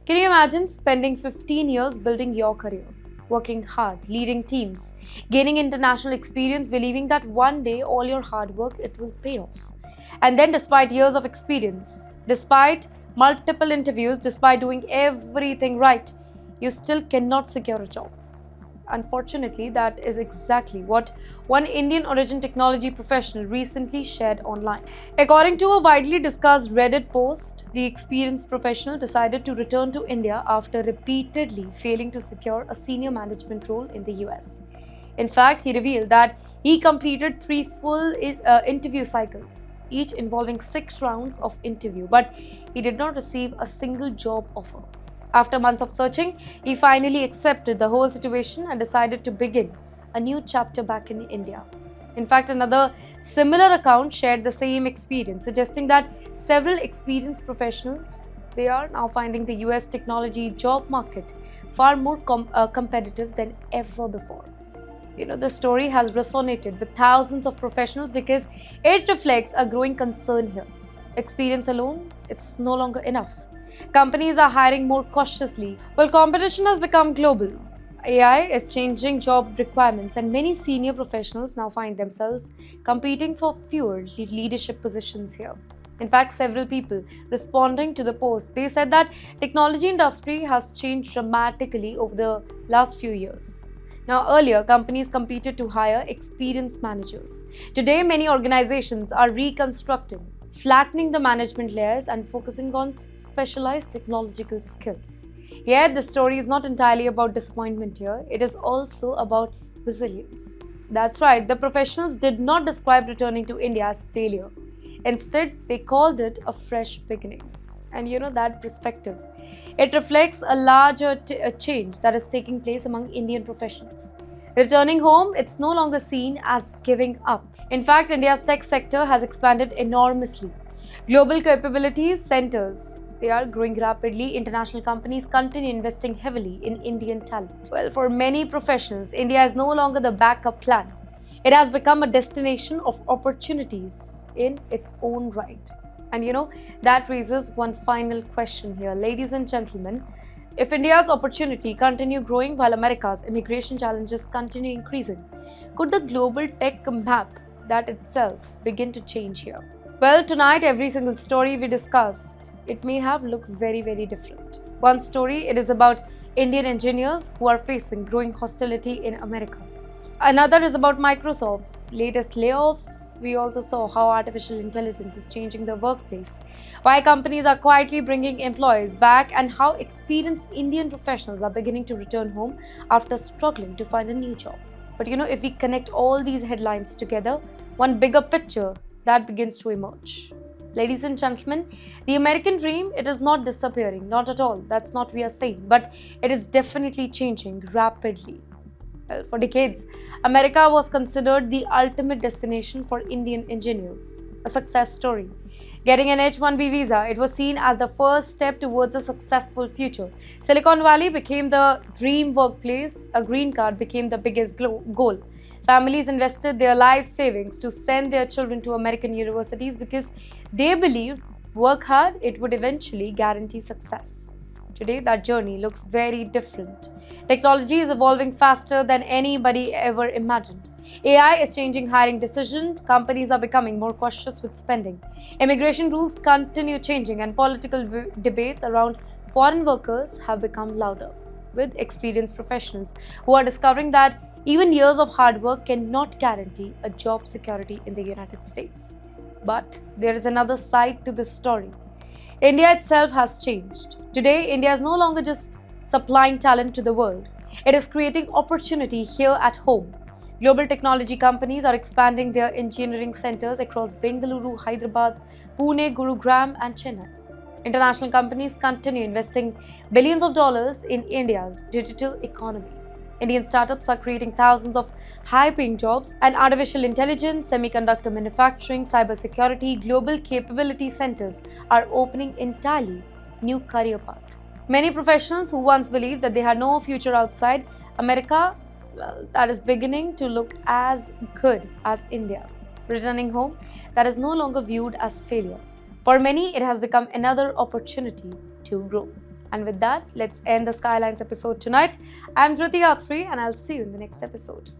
Can you imagine spending 15 years building your career, working hard, leading teams, gaining international experience, believing that one day all your hard work it will pay off. And then despite years of experience, despite multiple interviews, despite doing everything right, you still cannot secure a job. Unfortunately, that is exactly what one Indian origin technology professional recently shared online. According to a widely discussed Reddit post, the experienced professional decided to return to India after repeatedly failing to secure a senior management role in the US. In fact, he revealed that he completed three full interview cycles, each involving 6 rounds of interview, but he did not receive a single job offer. After months of searching, he finally accepted the whole situation and decided to begin a new chapter back in India. In fact, another similar account shared the same experience, suggesting that several experienced professionals they are now finding the US technology job market far more competitive than ever before. The story has resonated with thousands of professionals because it reflects a growing concern here. Experience alone, it's no longer enough. Companies are hiring more cautiously. While competition has become global, AI is changing job requirements, and many senior professionals now find themselves competing for fewer leadership positions here. In fact, several people responding to the post, they said that technology industry has changed dramatically over the last few years. Now, earlier, companies competed to hire experienced managers. Today, many organizations are reconstructing, flattening the management layers and focusing on specialized technological skills. Yet, the story is not entirely about disappointment here, it is also about resilience. That's right, the professionals did not describe returning to India as failure. Instead, they called it a fresh beginning. And that perspective. It reflects a larger change that is taking place among Indian professionals. Returning home, it's no longer seen as giving up. In fact, India's tech sector has expanded enormously. Global capabilities centers, they are growing rapidly. International companies continue investing heavily in Indian talent. Well, for many professionals, India is no longer the backup plan. It has become a destination of opportunities in its own right. And that raises one final question here. Ladies and gentlemen, if India's opportunity continue growing while America's immigration challenges continue increasing, could the global tech map that itself begin to change here? Well, tonight every single story we discussed, it may have looked very, very different. One story, it is about Indian engineers who are facing growing hostility in America. Another is about Microsoft's latest layoffs. We also saw how artificial intelligence is changing the workplace, why companies are quietly bringing employees back, and how experienced Indian professionals are beginning to return home after struggling to find a new job. But if we connect all these headlines together, one bigger picture that begins to emerge. Ladies and gentlemen, the American dream, it is not disappearing, not at all. That's not what we are saying, but it is definitely changing rapidly. Well, for decades, America was considered the ultimate destination for Indian engineers, a success story. Getting an H-1B visa, it was seen as the first step towards a successful future. Silicon Valley became the dream workplace, a green card became the biggest goal. Families invested their life savings to send their children to American universities because they believed work hard, it would eventually guarantee success. Today, that journey looks very different. Technology is evolving faster than anybody ever imagined. AI is changing hiring decisions, companies are becoming more cautious with spending. Immigration rules continue changing, and political debates around foreign workers have become louder. With experienced professionals who are discovering that even years of hard work cannot guarantee a job security in the United States. But there is another side to this story. India itself has changed. Today, India is no longer just supplying talent to the world. It is creating opportunity here at home. Global technology companies are expanding their engineering centers across Bengaluru, Hyderabad, Pune, Gurugram, and Chennai. International companies continue investing billions of dollars in India's digital economy. Indian startups are creating thousands of high-paying jobs, and artificial intelligence, semiconductor manufacturing, cybersecurity, global capability centers are opening entirely new career paths. Many professionals who once believed that they had no future outside America, well, that is beginning to look as good as India. Returning home, that is no longer viewed as failure. For many, it has become another opportunity to grow. And with that, let's end the Skylines episode tonight. I'm Driti, and I'll see you in the next episode.